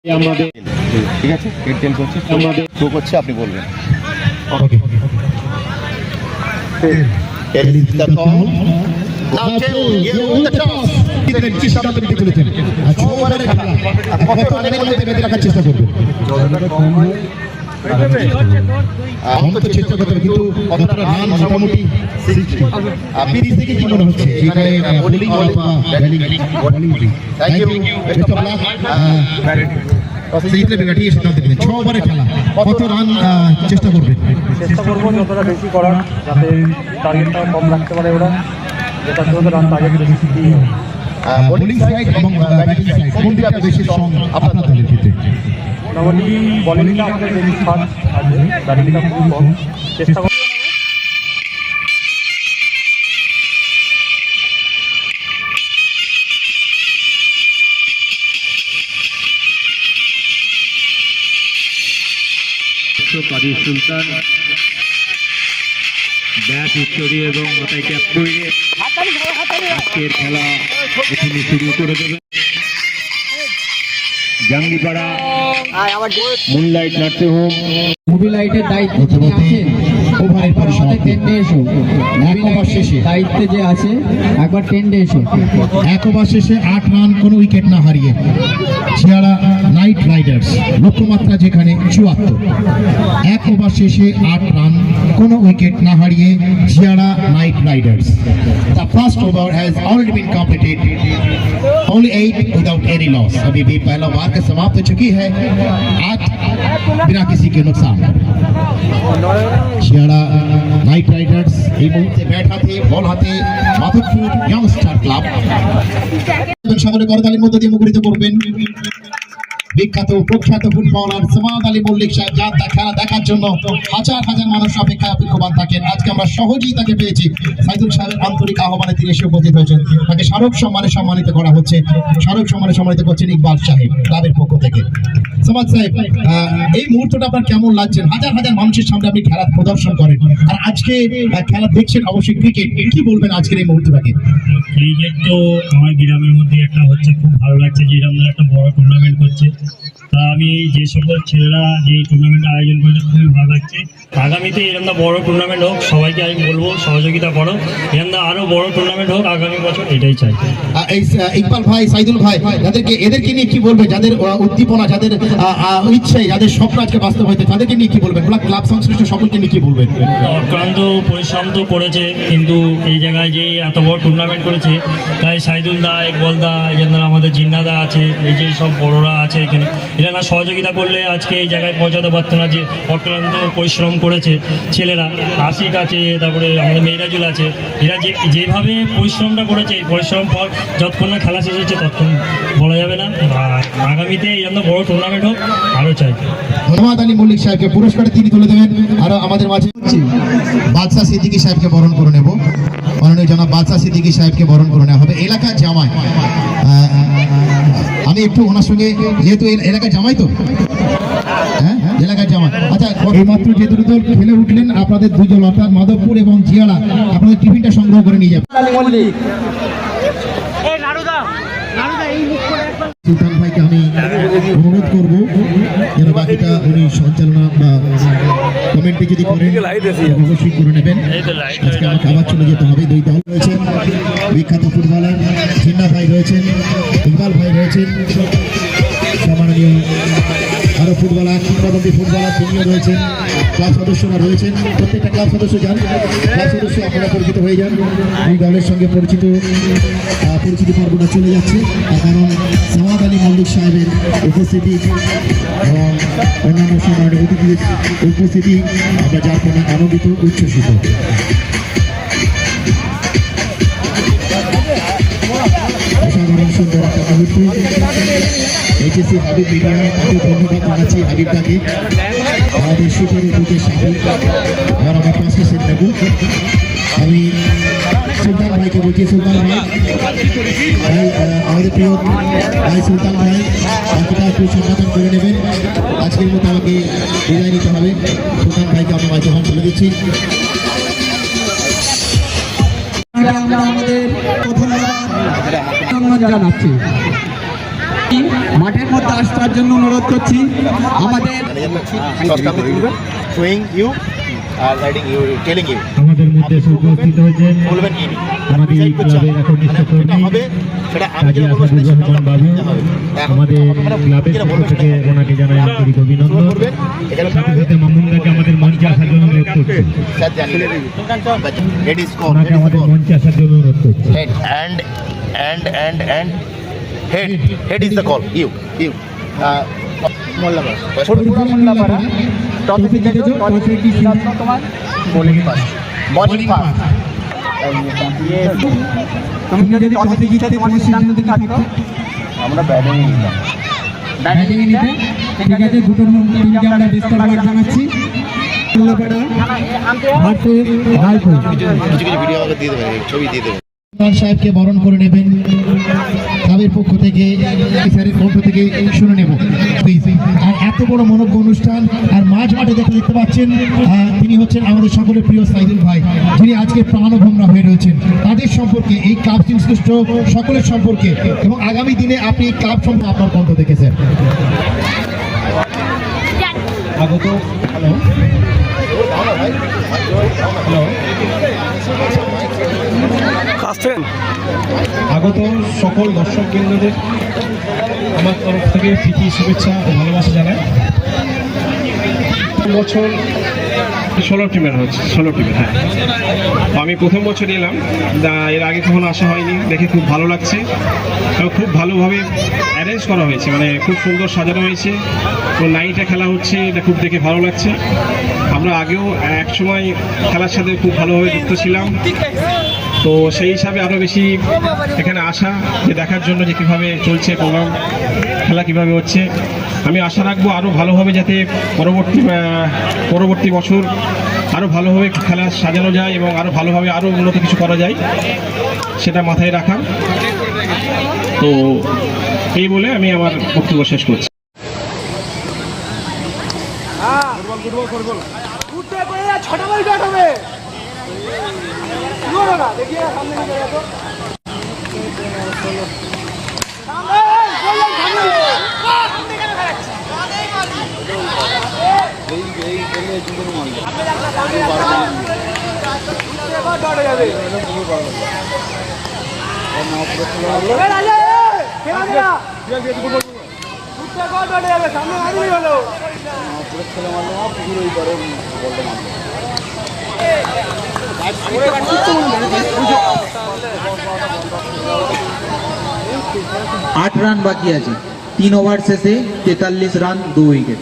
আমাদের ঠিক আছে টেল করছে আমাদের শো করছে আপনি বলবেন okay tell is the call now tell give the toss কিদের কি শট দিতে চলেছেন আচ্ছা ওভারে কত রানের মধ্যে বেঁধে রাখার চেষ্টা করবেন যতটা কম হয় অন্তত চেষ্টা করতে হবে কিন্তু কতটা রান মোটামুটি 60 আপনি দিকে কি মনে হচ্ছে এখানে বোলিং অথবা batting thank you best of luck সিরিজে ব্যাটিং এসে তাদের 6 ওভারে খেলা কত রান চেষ্টা করবেন চেষ্টা করব যতটা বেশি করার যাতে টার্গেটটা কম রাখতে পারে ওরা যেটা যত রান টার্গেট বেশি দিই বোলিং সাইড এবং ব্যাটিং সাইড কোনটা বেশি স্ট্রং আপনাদের দলের ক্ষেত্রে মোটামুটি বোলিংটা আমাদের বেশি ফাস্ট আছে ব্যাটিংটা খুব কম চেষ্টা করব কাজী সুলতান ব্যাট উত্তরী এবং মাথায় ক্যাপ পরিয়ে আজকের খেলা এখানে শুরু করে দেবে Jangipara moonlight nursing home movie লাইটের দায়িত্ব আছেন ওভারের পরিসমাপ্তি টেন্ডে এসো এক ওভার শেষে দায়িত্বে যে আছে একবার টেন্ডে এসো এক ওভার শেষে 8 রান কোনো উইকেট না হারিয়ে ছিয়াড়া নাইট রাইডার্স লক্ষ্যমাত্রা যেখানে 74 এক ওভার শেষে 8 রান কোনো উইকেট না হারিয়ে ছিয়াড়া Knight Riders the first over has already been completed only 8 without any loss अभी भी पहला ओवर का समाप्त हो चुकी है 8 बिना किसी के नुकसान ছিয়াড়া নাইট রাইডার্স এই মুহূর্তে ব্যাট হাতে বল হাতে মাধবপুর ইয়ংস্টার ক্লাব সকলে করতালির মধ্যে দিয়ে মুখরিত করবেন বিখ্যাত প্রখ্যাত ফুটবলার সামাদ আলী মল্লিক সাহেব যার খেলা দেখার জন্য হাজার হাজার মানুষ অপেক্ষায় অপেক্ষমান থাকেন আজকে আমরা সহজেই তাকে পেয়েছি সাইদুল সাহেবের আন্তরিক আহ্বানে তিনি এসে উপস্থিত হয়েছেন তাকে স্মারক সম্মানে সম্মানিত করা হচ্ছে স্মারক সম্মানে সম্মানিত করছেন ইকবাল সাহেব ক্লাবের পক্ষ থেকে সামাদ সাহেব এই মুহূর্তটা আপনার কেমন লাগছে হাজার হাজার মানুষের সামনে আপনি খেলা প্রদর্শন করেন আর আজকে খেলা দেখছেন অবশ্যই ক্রিকেট কি বলবেন আজকের এই মুহূর্তটাকে ক্রিকেট তো আমার গ্রামের মধ্যে একটা হচ্ছে খুব ভালো লাগছে যে এরকম একটা বড় টুর্নামেন্ট করছে তা আমি যে সকল ছেলেরা যে টুর্নামেন্ট আয়োজন করেছে খুবই ভালো লাগছে আগামীতে এরকম বড় টুর্নামেন্ট হোক সবাইকে আমি বলবো সহযোগিতা করো এরকম আরো বড় টুর্নামেন্ট হোক আগামী বছর এটাই চাই এই ইকবাল ভাই সাইদুল ভাই এদেরকে নিয়ে কি বলবেন যাদের উদ্দীপনা যাদের ইচ্ছে যাদের স্বপ্ন আজকে বাস্তব হয়েছে তাদেরকে নিয়ে কি বলবেন ক্লাব সংশ্লিষ্ট সকলকে নিয়ে কি বলবেন অক্লান্ত পরিশ্রম তো করেছে কিন্তু এই জায়গায় যে এত বড় টুর্নামেন্ট করেছে তাই সাইদুল দা ইকবাল দা এখানে আমাদের জিন্না দা আছে এই যে সব বড়রা আছে এখানে এরা না সহযোগিতা করলে আজকে এই জায়গায় পৌঁছাতে পারতো না যে অক্লান্ত পরিশ্রম করেছে ছেলেরা আশিক আছে তারপরে আমাদের মেয়েরাজুল আছে এরা যেভাবে পরিশ্রমটা করেছে এই পরিশ্রম ফল যতক্ষণ না খেলা শেষ হচ্ছে ততক্ষণ বলা যাবে না আর আগামীতে এরকম বড় টুর্নামেন্ট হোক আরও চাই সামাদ আলী মল্লিক সাহেবকে পুরস্কারে তিনি তুলে দেবেন আরও আমাদের মাঝে বাদশা সিদ্দিকী সাহেবকে বরণ করে নেব মাননীয় জনাব বাদশা সিদ্দিকী সাহেবকে বরণ করে নেওয়া হবে এলাকার জামাই আমি একটু ওনার সঙ্গে যেহেতু এলাকার জামাই তো হ্যাঁ এলাকার জামাই আচ্ছা এইমাত্র যে দুটো দল খেলে উঠলেন আপনাদের দুজন অর্থাৎ মাধবপুর এবং জিয়াড়া আপনাদের টিফিনটা সংগ্রহ করে নিয়ে যাবেন সুলতান ভাইকে আমি অনুরোধ করব যেন বাকিটা উনি সঞ্চালনা বা কমেন্টে যদি করেন অবশ্যই করে নেবেন আজকে আমাকে আবার চলে যেতে হবে দুই দল রয়েছেন বিখ্যাত ফুটবলার জিন্না ভাই রয়েছেন ইকবাল ভাই রয়েছেন সম্মাননীয় আরও ফুটবলার কিংবদন্তি ফুটবলার তিনিও রয়েছেন ক্লাব সদস্যরা রয়েছেন প্রত্যেকটা ক্লাব সদস্য যান ক্লাব সদস্য আপনারা পরিচিত হয়ে যান এই দলের সঙ্গে পরিচিতি পর্বটা চলে যাচ্ছে কারণ সামাদ আলী মল্লিক সাহেবের উপস্থিতি এবং অন্যান্য সম্মানীয় অতিথির উপস্থিতি আমরা যার কোনো আনন্দিত উচ্ছ্বসিত অসাধারণ সুন্দর একটা মুহূর্ত এইচএসসি হাবিব মিডিয়া তাকে ধন্যবাদ জানাচ্ছি হাবিবটাকে আমাদের সুখের বুকে সাহিব আর আমার 5 সেট নেব আমি সুলতান ভাইকে বলছি সুলতান ভাই আমাদের প্রিয় ভাই সুলতান ভাই বাকিটা একটু সম্বোধন করে নেবেন আজকের মতো আমাকে বিদায় নিতে হবে সুলতান ভাইকে আমি মাইক্রোফোন তুলে দিচ্ছি আমাদের প্রথম জানাচ্ছি মাঠের মধ্যে আসার জন্য অনুরোধ করছি। আমাদের showing you writing you telling you আমাদের মধ্যে এসে উপস্থিত হয়েছেন বলবেন কি আমাদের এই ক্লাবের একনিষ্ঠ কর্মী হবে সেটা আমি কাজী যেটা বলবো আসাদুর সেটা রহমান বাবু। আমাদের ক্লাবের পক্ষ থেকে ওনাকে জানাই আন্তরিক অভিনন্দন। সাথে সাথে মামুনদাকে আমাদের মঞ্চে আসার জন্য অনুরোধ করছি। স্যার জানিয়ে head is called ওনাকে আমাদের মঞ্চে আসার জন্য অনুরোধ করছি। head and head is the call you Mollapara topic দেখেছো টপিক কি তোমার বোলিং পাস তুমি যদি টপিক জিতে তোমার সিদ্ধান্ত কি থাকতো? আমরা ব্যাটিং নিলাম ব্যাটিং নিতে ঠিক আছে। দুটো টিমকে আমরা বেস্ট অফ লাক জানাচ্ছি। মোল্লাপাড়া ভার্সেস রায়পুর। কিছু ভিডিও আমাকে দিয়ে দেবেন, ছবি দিয়ে দেবেন। সাহেবকে বরণ করে নেবেন ক্লাবের পক্ষ থেকে, স্যারের কণ্ঠ থেকে শুনে নেব প্লিজ। আর এত বড় মনোজ্ঞ অনুষ্ঠান আর মাঝ মাঠে দেখতে পাচ্ছেন তিনি হচ্ছেন আমাদের সকলের প্রিয় সাইদুল ভাই, যিনি আজকে প্রাণভোমরা হয়ে রয়েছেন। তাদের সম্পর্কে, এই ক্লাব সংশ্লিষ্ট সকলের সম্পর্কে এবং আগামী দিনে আপনি এই ক্লাব সম্পর্কে আপনার কণ্ঠ দেখেছেন। আগত হ্যালো আগত সকল দর্শক কেন্দ্রদের আমার তরফ থেকে প্রীতি শুভেচ্ছা ও ভালোবাসা জানাই। বছর 16 টিমের হচ্ছে, 16 টিমের। হ্যাঁ, আমি প্রথম বছর এলাম, এর আগে কখনো আসা হয়নি, দেখে খুব ভালো লাগছে এবং খুব ভালোভাবে অ্যারেঞ্জ করা হয়েছে, মানে খুব সুন্দর সাজানো হয়েছে। তো নাইটে খেলা হচ্ছে, এটা খুব দেখে ভালো লাগছে। আমরা আগেও এক সময় খেলার সাথে খুব ভালোভাবে যুক্ত ছিলাম, তো সেই হিসাবে আরও বেশি এখানে আসা, যে দেখার জন্য যে কীভাবে চলছে প্রোগ্রাম, খেলা কীভাবে হচ্ছে। আমি আশা রাখবো আরও ভালোভাবে যাতে পরবর্তী বছর আরও ভালোভাবে খেলা সাজানো যায় এবং আরও ভালোভাবে আরও উন্নত কিছু করা যায়, সেটা মাথায় রাখা। তো এই বলে আমি আমার বক্তব্য শেষ করছি। আট রান বাকি আছে, 3 ওভার শেষে 43 রান, 2 উইকেট।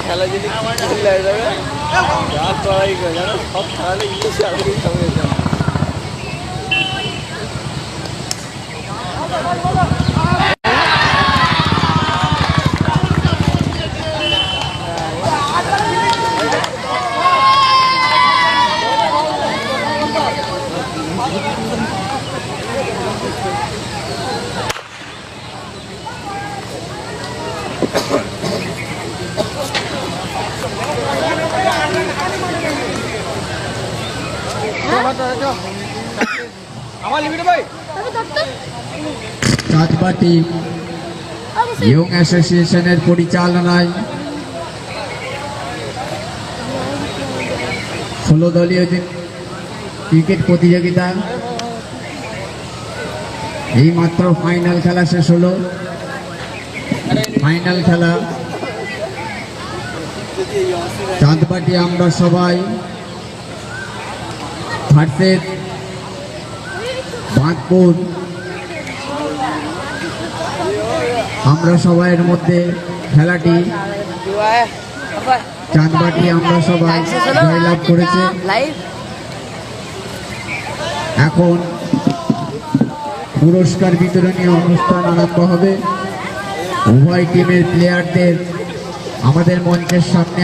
খেলা যদি যাবে সব খেলাটা ইংলিশ চাঁদপাটি ইয়ং অ্যাসোসিয়েশনের পরিচালনায় 16 দলীয় ক্রিকেট প্রতিযোগিতা এই মাত্র ফাইনাল খেলা শেষ হলো। ফাইনাল খেলা চাঁদপাটি আমরা সবাই ভার্সেস বাঁধপুর। আমরা সবাইয়ের মধ্যে খেলাটি চাঁদপাটি আমরা সবাই জয়লাভ করেছে। এখন পুরস্কার বিতরণী অনুষ্ঠান আরম্ভ হবে। উভয় টিমের প্লেয়ারদের আমাদের মঞ্চের সামনে